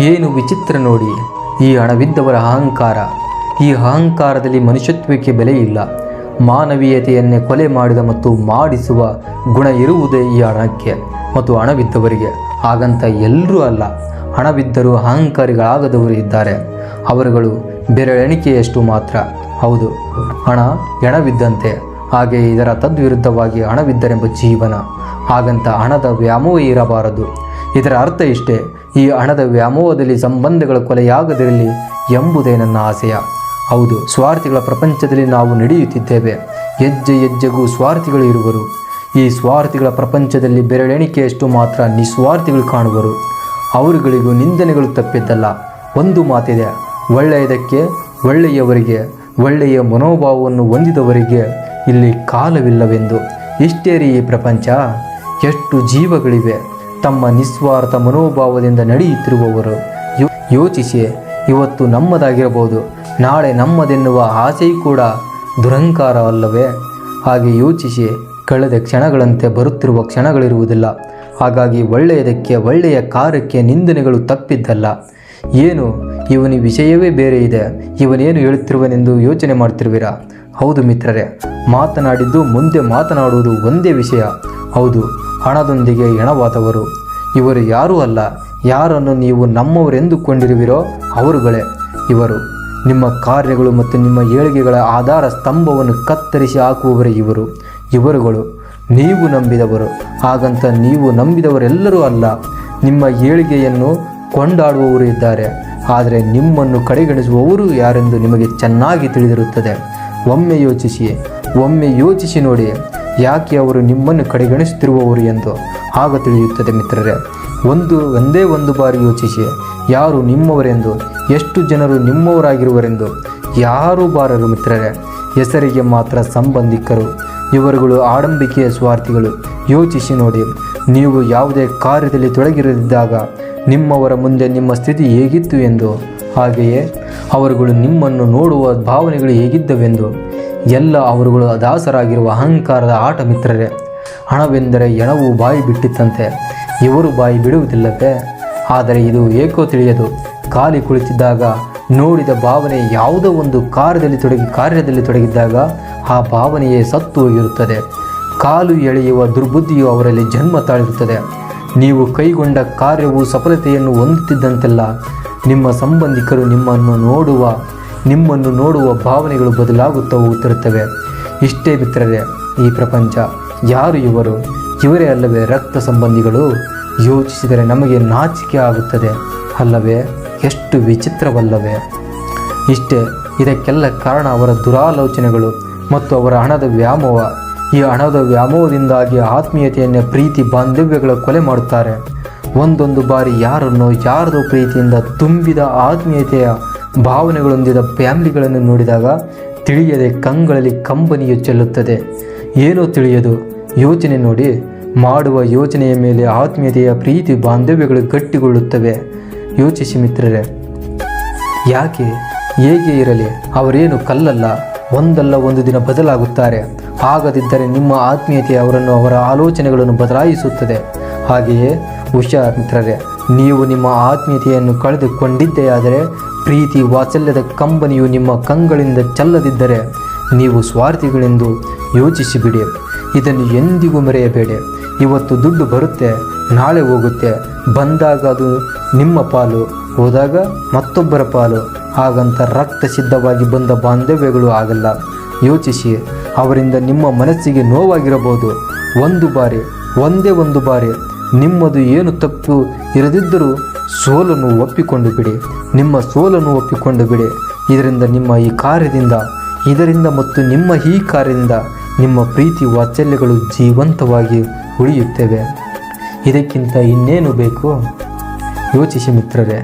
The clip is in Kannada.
ಏನು ವಿಚಿತ್ರ ನೋಡಿ, ಈ ಹಣವಿದ್ದವರ ಅಹಂಕಾರ. ಈ ಅಹಂಕಾರದಲ್ಲಿ ಮನುಷ್ಯತ್ವಕ್ಕೆ ಬೆಲೆ ಇಲ್ಲ. ಮಾನವೀಯತೆಯನ್ನೇ ಕೊಲೆ ಮಾಡಿದ ಮತ್ತು ಮಾಡಿಸುವ ಗುಣ ಇರುವುದೇ ಈ ಹಣಕ್ಕೆ ಮತ್ತು ಹಣವಿದ್ದವರಿಗೆ. ಹಾಗಂತ ಎಲ್ಲರೂ ಅಲ್ಲ, ಹಣವಿದ್ದರೂ ಅಹಂಕಾರಿಗಳಾಗದವರು ಇದ್ದಾರೆ. ಅವರುಗಳು ಬೆರಳೆಣಿಕೆಯಷ್ಟು ಮಾತ್ರ. ಹೌದು, ಹಣ ಹೆಣವಿದ್ದಂತೆ. ಹಾಗೆ ಇದರ ತದ್ವಿರುದ್ಧವಾಗಿ ಹಣವಿದ್ದರೆಂಬ ಜೀವನ. ಹಾಗಂತ ಹಣದ ವ್ಯಾಮೋಹ ಇರಬಾರದು. ಇದರ ಅರ್ಥ ಇಷ್ಟೇ, ಈ ಹಣದ ವ್ಯಾಮೋಹದಲ್ಲಿ ಸಂಬಂಧಗಳ ಕೊಲೆಯಾಗದಿರಲಿ ಎಂಬುದೇ ನನ್ನ ಆಶಯ. ಹೌದು, ಸ್ವಾರ್ಥಿಗಳ ಪ್ರಪಂಚದಲ್ಲಿ ನಾವು ನಡೆಯುತ್ತಿದ್ದೇವೆ. ಹೆಜ್ಜೆ ಹೆಜ್ಜೆಗೂ ಸ್ವಾರ್ಥಿಗಳು ಇರುವರು. ಈ ಸ್ವಾರ್ಥಿಗಳ ಪ್ರಪಂಚದಲ್ಲಿ ಬೆರಳೆಣಿಕೆಯಷ್ಟು ಮಾತ್ರ ನಿಸ್ವಾರ್ಥಿಗಳು ಕಾಣುವರು. ಅವರುಗಳಿಗೂ ನಿಂದನೆಗಳು ತಪ್ಪಿದ್ದಲ್ಲ. ಒಂದು ಮಾತಿದೆ, ಒಳ್ಳೆಯದಕ್ಕೆ ಒಳ್ಳೆಯವರಿಗೆ, ಒಳ್ಳೆಯ ಮನೋಭಾವವನ್ನು ಹೊಂದಿದವರಿಗೆ ಇಲ್ಲಿ ಕಾಲವಿಲ್ಲವೆಂದು. ಇಷ್ಟೇ ರೀ ಈ ಪ್ರಪಂಚ. ಎಷ್ಟು ಜೀವಗಳಿವೆ ತಮ್ಮ ನಿಸ್ವಾರ್ಥ ಮನೋಭಾವದಿಂದ ನಡೆಯುತ್ತಿರುವವರು. ಯೋಚಿಸಿ, ಇವತ್ತು ನಮ್ಮದಾಗಿರಬಹುದು, ನಾಳೆ ನಮ್ಮದೆನ್ನುವ ಆಸೆಯೂ ಕೂಡ ದುರಹಂಕಾರ ಅಲ್ಲವೇ? ಹಾಗೆ ಯೋಚಿಸಿ, ಕಳೆದ ಕ್ಷಣಗಳಂತೆ ಬರುತ್ತಿರುವ ಕ್ಷಣಗಳಿರುವುದಿಲ್ಲ. ಹಾಗಾಗಿ ಒಳ್ಳೆಯದಕ್ಕೆ ಒಳ್ಳೆಯ ಕಾರ್ಯಕ್ಕೆ ನಿಂದನೆಗಳು ತಪ್ಪಿದ್ದಲ್ಲ. ಏನು ಇವನ ವಿಷಯವೇ ಬೇರೆ ಇದೆ, ಇವನೇನು ಹೇಳುತ್ತಿರುವನೆಂದು ಯೋಚನೆ ಮಾಡ್ತಿರುವಿರಾ? ಹೌದು ಮಿತ್ರರೇ, ಮಾತನಾಡಿದ್ದು ಮುಂದೆ ಮಾತನಾಡುವುದು ಒಂದೇ ವಿಷಯ. ಹೌದು, ಹಣದೊಂದಿಗೆ ಹೆಣವಾದವರು ಇವರು ಯಾರೂ ಅಲ್ಲ. ಯಾರನ್ನು ನೀವು ನಮ್ಮವರೆಂದುಕೊಂಡಿರುವಿರೋ ಅವರುಗಳೇ ಇವರು. ನಿಮ್ಮ ಕಾರ್ಯಗಳು ಮತ್ತು ನಿಮ್ಮ ಏಳಿಗೆಗಳ ಆಧಾರ ಸ್ತಂಭವನ್ನು ಕತ್ತರಿಸಿ ಹಾಕುವವರೇ ಇವರುಗಳು ನೀವು ನಂಬಿದವರು. ಹಾಗಂತ ನೀವು ನಂಬಿದವರೆಲ್ಲರೂ ಅಲ್ಲ. ನಿಮ್ಮ ಏಳಿಗೆಯನ್ನು ಕೊಂಡಾಡುವವರು ಇದ್ದಾರೆ, ಆದರೆ ನಿಮ್ಮನ್ನು ಕಡೆಗಣಿಸುವವರು ಯಾರೆಂದು ನಿಮಗೆ ಚೆನ್ನಾಗಿ ತಿಳಿದಿರುತ್ತದೆ. ಒಮ್ಮೆ ಯೋಚಿಸಿ ನೋಡಿ, ಯಾಕೆ ಅವರು ನಿಮ್ಮನ್ನು ಕಡೆಗಣಿಸುತ್ತಿರುವವರು ಎಂದು ಆಗ ತಿಳಿಯುತ್ತದೆ ಮಿತ್ರರೇ. ಒಂದೇ ಒಂದು ಬಾರಿ ಯೋಚಿಸಿ, ಯಾರು ನಿಮ್ಮವರೆಂದು, ಎಷ್ಟು ಜನರು ನಿಮ್ಮವರಾಗಿರುವರೆಂದು. ಯಾರೂ ಬಾರರು ಮಿತ್ರರೇ, ಹೆಸರಿಗೆ ಮಾತ್ರ ಸಂಬಂಧಿಕರು. ಇವರುಗಳು ಆಡಂಬಿಕೆಯ ಸ್ವಾರ್ಥಿಗಳು. ಯೋಚಿಸಿ ನೋಡಿ, ನೀವು ಯಾವುದೇ ಕಾರ್ಯದಲ್ಲಿ ತೊಡಗಿರದಿದ್ದಾಗ ನಿಮ್ಮವರ ಮುಂದೆ ನಿಮ್ಮ ಸ್ಥಿತಿ ಹೇಗಿತ್ತು ಎಂದು, ಹಾಗೆಯೇ ಅವರುಗಳು ನಿಮ್ಮನ್ನು ನೋಡುವ ಭಾವನೆಗಳು ಹೇಗಿದ್ದವೆಂದು. ಎಲ್ಲ ಅವರುಗಳು ದಾಸರಾಗಿರುವ ಅಹಂಕಾರದ ಆಟ ಮಿತ್ರರೇ. ಹಣವೆಂದರೆ ಹೆಣವು ಬಾಯಿ ಬಿಟ್ಟಿತ್ತಂತೆ, ಇವರು ಬಾಯಿ ಬಿಡುವುದಿಲ್ಲವೇ? ಆದರೆ ಇದು ಏಕೋ ತಿಳಿಯದು. ಖಾಲಿ ಕುಳಿತಿದ್ದಾಗ ನೋಡಿದ ಭಾವನೆ ಯಾವುದೋ ಒಂದು ಕಾರ್ಯದಲ್ಲಿ ತೊಡಗಿದ್ದಾಗ ಆ ಭಾವನೆಯೇ ಸತ್ತು ಹೋಗಿರುತ್ತದೆ. ಕಾಲು ಎಳೆಯುವ ದುರ್ಬುದ್ಧಿಯು ಅವರಲ್ಲಿ ಜನ್ಮ ತಾಳಿರುತ್ತದೆ. ನೀವು ಕೈಗೊಂಡ ಕಾರ್ಯವು ಸಫಲತೆಯನ್ನು ಹೊಂದುತ್ತಿದ್ದಂತೆಲ್ಲ ನಿಮ್ಮ ಸಂಬಂಧಿಕರು ನಿಮ್ಮನ್ನು ನೋಡುವ ಭಾವನೆಗಳು ಬದಲಾಗುತ್ತಾ ಹೋಗುತ್ತಿರುತ್ತವೆ. ಇಷ್ಟೇ ಮಿತ್ರರೇ ಈ ಪ್ರಪಂಚ. ಯಾರು ಇವರೇ ಅಲ್ಲವೇ ರಕ್ತ ಸಂಬಂಧಿಗಳು? ಯೋಚಿಸಿದರೆ ನಮಗೆ ನಾಚಿಕೆ ಆಗುತ್ತದೆ ಅಲ್ಲವೇ? ಎಷ್ಟು ವಿಚಿತ್ರವಲ್ಲವೇ? ಇಷ್ಟೇ, ಇದಕ್ಕೆಲ್ಲ ಕಾರಣ ಅವರ ದುರಾಲೋಚನೆಗಳು ಮತ್ತು ಅವರ ಹಣದ ವ್ಯಾಮೋಹ. ಈ ಹಣದ ವ್ಯಾಮೋಹದಿಂದಾಗಿ ಆತ್ಮೀಯತೆಯನ್ನೇ ಪ್ರೀತಿ ಬಾಂಧವ್ಯಗಳ ಕೊಲೆ ಮಾಡುತ್ತಾರೆ. ಒಂದೊಂದು ಬಾರಿ ಯಾರದೋ ಪ್ರೀತಿಯಿಂದ ತುಂಬಿದ ಆತ್ಮೀಯತೆಯ ಭಾವನೆಗಳೊಂದಿದ ಫ್ಯಾಮಿಲಿಗಳನ್ನು ನೋಡಿದಾಗ ತಿಳಿಯದೆ ಕಂಗಳಲ್ಲಿ ಕಂಬನಿಯು ಚೆಲ್ಲುತ್ತದೆ. ಏನೋ ತಿಳಿಯದು ಯೋಚನೆ ನೋಡಿ, ಮಾಡುವ ಯೋಚನೆಯ ಮೇಲೆ ಆತ್ಮೀಯತೆಯ ಪ್ರೀತಿ ಬಾಂಧವ್ಯಗಳು ಗಟ್ಟಿಗೊಳ್ಳುತ್ತವೆ. ಯೋಚಿಸಿ ಮಿತ್ರರೇ, ಹೇಗೆ ಇರಲಿ, ಅವರೇನು ಕಲ್ಲಲ್ಲ, ಒಂದಲ್ಲ ಒಂದು ದಿನ ಬದಲಾಗುತ್ತಾರೆ. ಆಗದಿದ್ದರೆ ನಿಮ್ಮ ಆತ್ಮೀಯತೆ ಅವರ ಆಲೋಚನೆಗಳನ್ನು ಬದಲಾಯಿಸುತ್ತದೆ. ಹಾಗೆಯೇ ಹುಷಾರ್ ಮಿತ್ರರೇ, ನೀವು ನಿಮ್ಮ ಆತ್ಮೀಯತೆಯನ್ನು ಕಳೆದುಕೊಂಡಿದ್ದೇ ಆದರೆ, ಪ್ರೀತಿ ವಾತ್ಸಲ್ಯದ ಕಂಬನಿಯು ನಿಮ್ಮ ಕಂಗಳಿಂದ ಚೆಲ್ಲದಿದ್ದರೆ ನೀವು ಸ್ವಾರ್ಥಿಗಳೆಂದು ಯೋಚಿಸಿಬಿಡಿ. ಇದನ್ನು ಎಂದಿಗೂ ಮರೆಯಬೇಡಿ. ಇವತ್ತು ದುಡ್ಡು ಬರುತ್ತೆ, ನಾಳೆ ಹೋಗುತ್ತೆ. ಬಂದಾಗ ಅದು ನಿಮ್ಮ ಪಾಲು, ಹೋದಾಗ ಮತ್ತೊಬ್ಬರ ಪಾಲು. ಹಾಗಂತ ರಕ್ತ ಸಿದ್ಧವಾಗಿ ಬಂದ ಬಾಂಧವ್ಯಗಳು ಆಗಲ್ಲ. ಯೋಚಿಸಿ, ಅವರಿಂದ ನಿಮ್ಮ ಮನಸ್ಸಿಗೆ ನೋವಾಗಿರಬಹುದು. ಒಂದೇ ಒಂದು ಬಾರಿ ನಿಮ್ಮದು ಏನು ತಪ್ಪು ಇರದಿದ್ದರೂ ಸೋಲನ್ನು ಒಪ್ಪಿಕೊಂಡು ಬಿಡಿ. ನಿಮ್ಮ ಸೋಲನ್ನು ಒಪ್ಪಿಕೊಂಡು ಬಿಡಿ. ಇದರಿಂದ ಮತ್ತು ನಿಮ್ಮ ಈ ಕಾರ್ಯದಿಂದ ನಿಮ್ಮ ಪ್ರೀತಿ ವಾತ್ಸಲ್ಯಗಳು ಜೀವಂತವಾಗಿ ಉಳಿಯುತ್ತವೆ. ಇದಕ್ಕಿಂತ ಇನ್ನೇನು ಬೇಕು? ಯೋಚಿಸಿ ಮಿತ್ರರೇ.